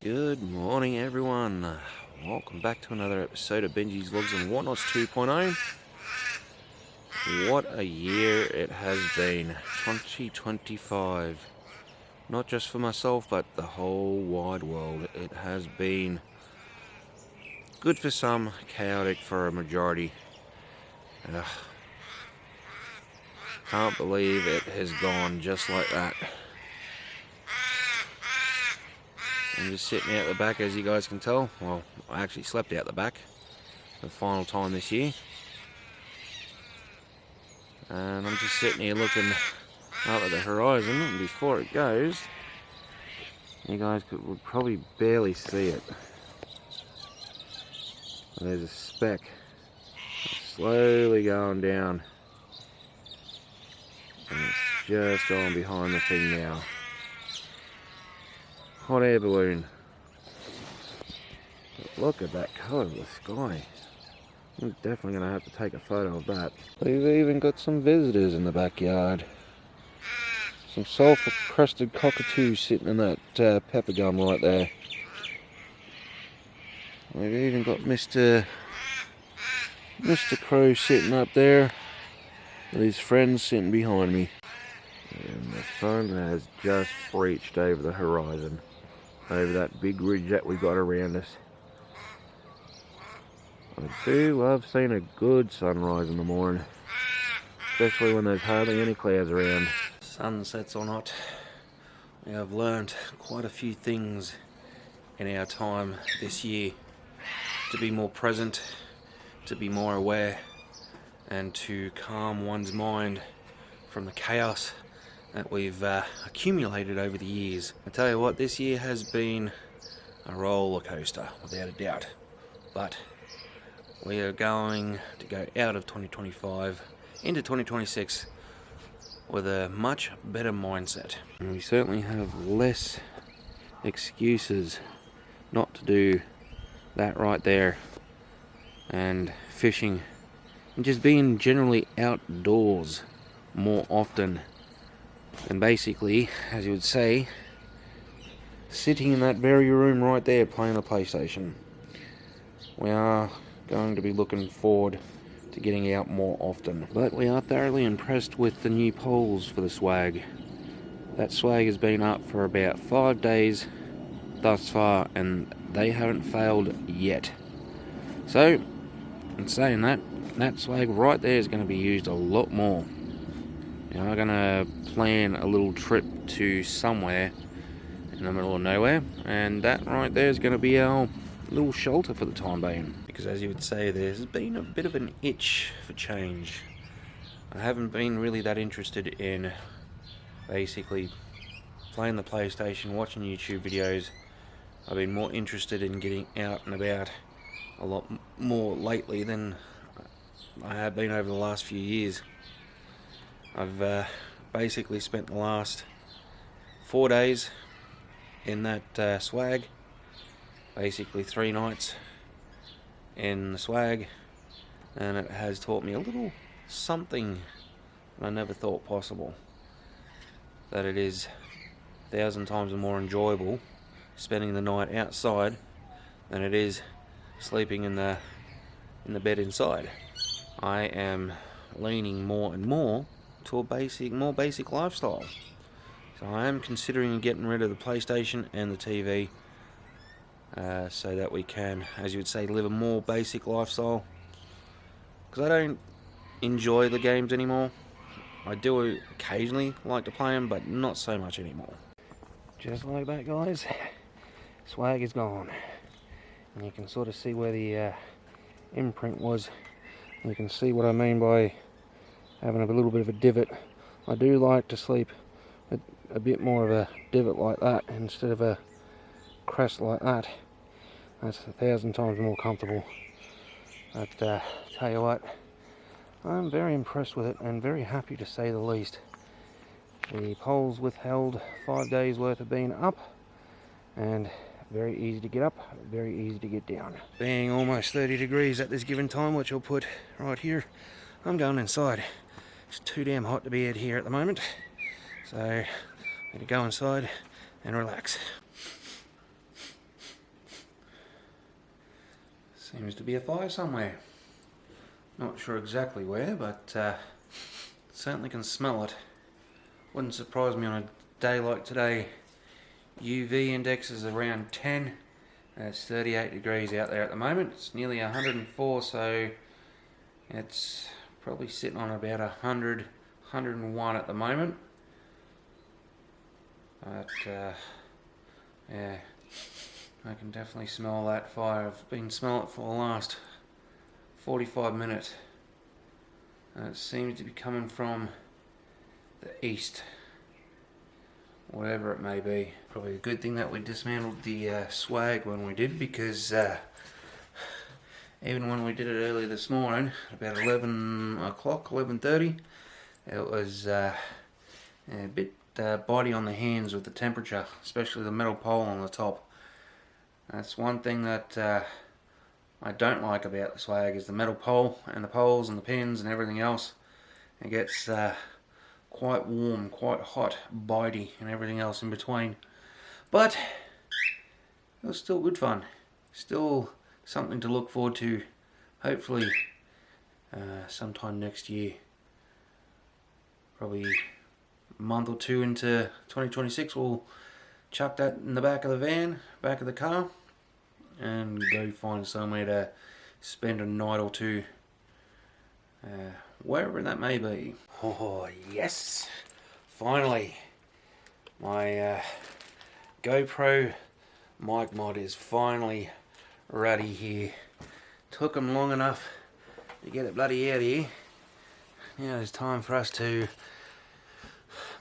Good morning, everyone. Welcome back to another episode of Benji's Vlogs and Whatnots 2.0. What a year it has been. 2025. Not just for myself, but the whole wide world. It has been good for some, chaotic for a majority. Can't believe it has gone just like that. I'm just sitting out the back, as you guys can tell. Well, I actually slept out the back for the final time this year. And I'm just sitting here looking up at the horizon, and before it goes, you guys would probably barely see it. There's a speck slowly going down. And it's just going behind the thing now. Hot air balloon. But look at that colour of the sky. I'm definitely going to have to take a photo of that. We've even got some visitors in the backyard. Some sulphur-crusted cockatoos sitting in that pepper gum right there. We've even got Mr. Crow sitting up there with his friends sitting behind me. And the sun has just breached over the horizon, over that big ridge that we've got around us. I do love seeing a good sunrise in the morning, especially when there's hardly any clouds around. Sunsets or not, we have learnt quite a few things in our time this year. To be more present, to be more aware, and to calm one's mind from the chaos that we've accumulated over the years. I tell you what, this year has been a roller coaster, without a doubt. But we are going to go out of 2025 into 2026 with a much better mindset. And we certainly have less excuses not to do that right there, and fishing and just being generally outdoors more often than basically, as you would say, sitting in that very room right there playing the PlayStation. We are going to be looking forward to getting out more often, but we are thoroughly impressed with the new poles for the swag. That swag has been up for about 5 days thus far, and they haven't failed yet. So, in saying that, that swag right there is going to be used a lot more. We are going to plan a little trip to somewhere in the middle of nowhere, and that right there is going to be our little shelter for the time being. Because as you would say, there's been a bit of an itch for change. I haven't been really that interested in basically playing the PlayStation, watching YouTube videos. I've been more interested in getting out and about a lot more lately than I have been over the last few years. I've basically spent the last 4 days in that swag, basically 3 nights in the swag, and it has taught me a little something that I never thought possible. That it is 1,000 times more enjoyable spending the night outside than it is sleeping in the bed inside. I am leaning more and more to a more basic lifestyle. So I am considering getting rid of the PlayStation and the TV, so that we can, as you would say, live a more basic lifestyle. Because I don't enjoy the games anymore. I do occasionally like to play them, but not so much anymore. Just like that, guys, swag is gone. And you can sort of see where the imprint was. You can see what I mean by having a little bit of a divot. I do like to sleep with a bit more of a divot like that instead of a crest like that. That's 1,000 times more comfortable. But tell you what, I'm very impressed with it and very happy to say the least. The poles withheld 5 days worth of being up, and very easy to get up, very easy to get down. Being almost 30 degrees at this given time, which I'll put right here, I'm going inside. It's too damn hot to be out here at the moment, so I'm going to go inside and relax. Seems to be a fire somewhere. Not sure exactly where, but certainly can smell it. Wouldn't surprise me on a day like today. UV index is around 10. It's 38 degrees out there at the moment. It's nearly 104, so it's probably sitting on about 100, 101 at the moment. But yeah, I can definitely smell that fire. I've been smelling it for the last 45 minutes. And it seems to be coming from the east. Whatever it may be. Probably a good thing that we dismantled the swag when we did, because even when we did it earlier this morning, about 11 o'clock, 11:30, it was a bit bitey on the hands with the temperature, especially the metal pole on the top. That's one thing that I don't like about the swag, is the metal pole and the poles and the pins and everything else. It gets quite warm, quite hot, bitey, and everything else in between. But it was still good fun. Still something to look forward to, hopefully sometime next year. Probably a month or two into 2026, we'll chuck that in the back of the van, back of the car, and go find somewhere to spend a night or two, wherever that may be. Oh yes, finally my GoPro mic mod is finally ready here. Took them long enough to get it bloody out of here. Now it's time for us to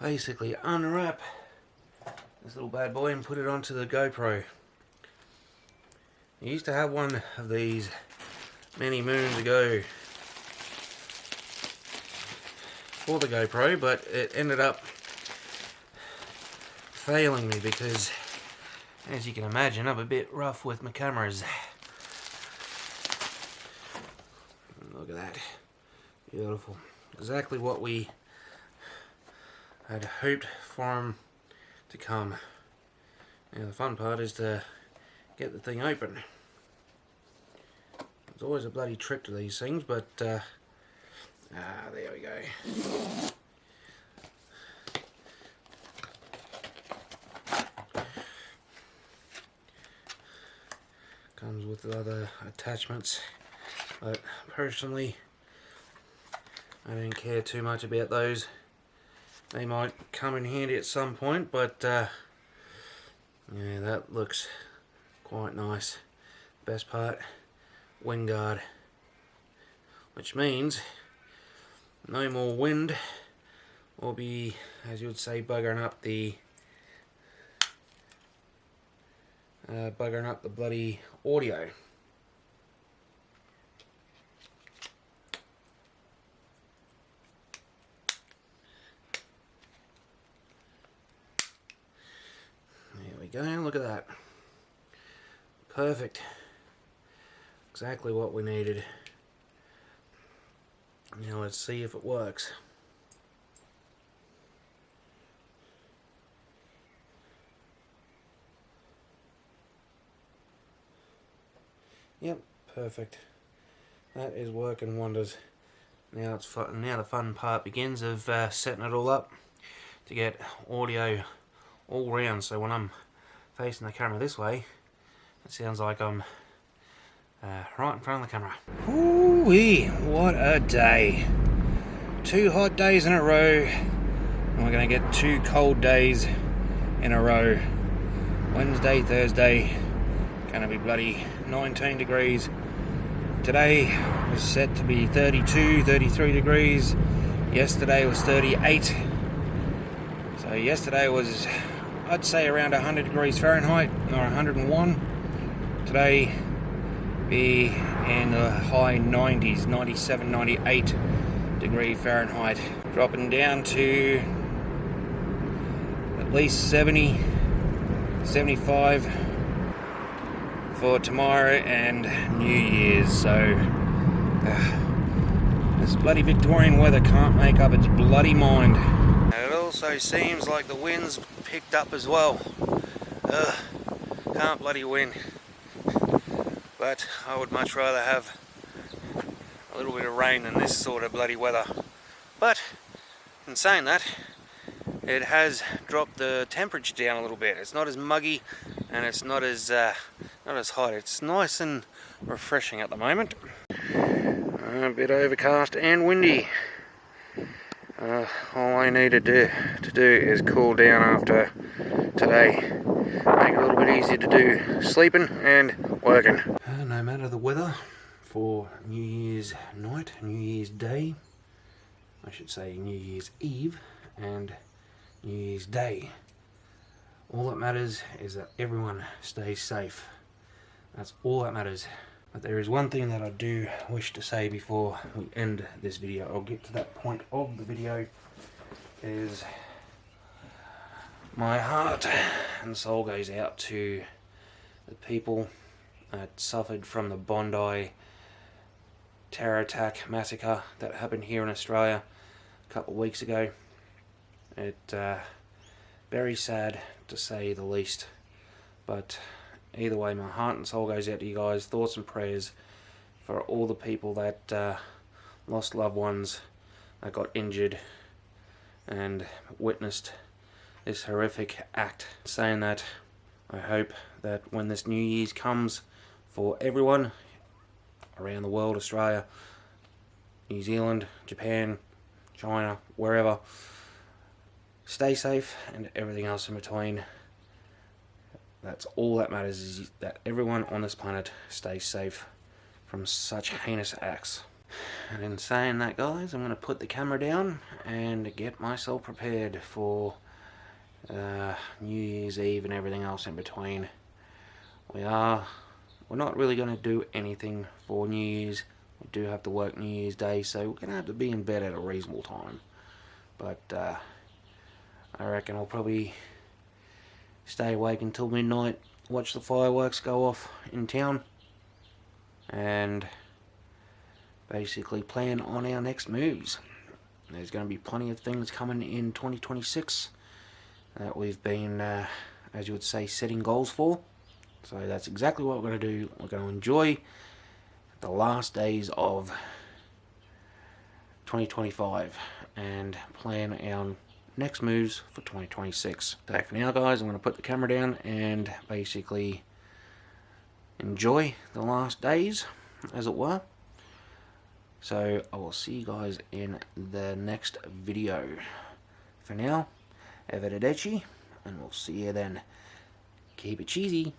basically unwrap this little bad boy and put it onto the GoPro. I used to have one of these many moons ago for the GoPro, but it ended up failing me because, as you can imagine, I'm a bit rough with my cameras. Look at that. Beautiful. Exactly what we had hoped for them to come. Now the fun part is to get the thing open. There's always a bloody trick to these things, but there we go. Comes with other attachments, but personally I don't care too much about those. They might come in handy at some point, but yeah, that looks quite nice. Best part, wind guard, which means no more wind will be, as you would say, buggering up the bloody audio. There we go, look at that. Perfect. Exactly what we needed. Now let's see if it works. Yep, perfect. That is working wonders. Now it's fun. Now the fun part begins of setting it all up to get audio all round. So when I'm facing the camera this way, it sounds like I'm right in front of the camera. Ooh-wee, what a day. 2 hot days in a row, and we're going to get 2 cold days in a row. Wednesday, Thursday, going to be bloody 19 degrees. Today was set to be 32, 33 degrees. Yesterday was 38. So yesterday was, I'd say, around 100 degrees Fahrenheit, or 101. Today be in the high 90s, 97, 98 degree Fahrenheit, dropping down to at least 70, 75 for tomorrow and New Year's. So this bloody Victorian weather can't make up its bloody mind. And it also seems like the wind's picked up as well. Can't bloody win. but I would much rather have a little bit of rain than this sort of bloody weather. But in saying that, it has dropped the temperature down a little bit. It's not as muggy and it's not as hot. It's nice and refreshing at the moment. A bit overcast and windy. All I need to do is cool down after today. Make it a little bit easier to do sleeping and working. No matter the weather, for New Year's night, New Year's Day, I should say New Year's Eve and New Year's Day, all that matters is that everyone stays safe. That's all that matters. But there is one thing that I do wish to say before we end this video. I'll get to that point of the video. Is my heart and soul goes out to the people that suffered from the Bondi terror attack massacre that happened here in Australia a couple of weeks ago. It very sad to say the least, but either way, my heart and soul goes out to you guys. Thoughts and prayers for all the people that lost loved ones, that got injured and witnessed this horrific act. Saying that, I hope that when this New Year's comes for everyone around the world, Australia, New Zealand, Japan, China, wherever, stay safe and everything else in between. That's all that matters, is that everyone on this planet stays safe from such heinous acts. And in saying that, guys, I'm going to put the camera down and get myself prepared for New Year's Eve and everything else in between. We're not really going to do anything for New Year's. We do have to work New Year's Day, so we're going to have to be in bed at a reasonable time. But I reckon I'll probably stay awake until midnight, watch the fireworks go off in town, and basically plan on our next moves. There's going to be plenty of things coming in 2026 that we've been, as you would say, setting goals for. So that's exactly what we're going to do. We're going to enjoy the last days of 2025 and plan our next moves for 2026. So for now, guys, I'm going to put the camera down and basically enjoy the last days, as it were. So I will see you guys in the next video. For now, arrivederci, and we'll see you then. Keep it cheesy.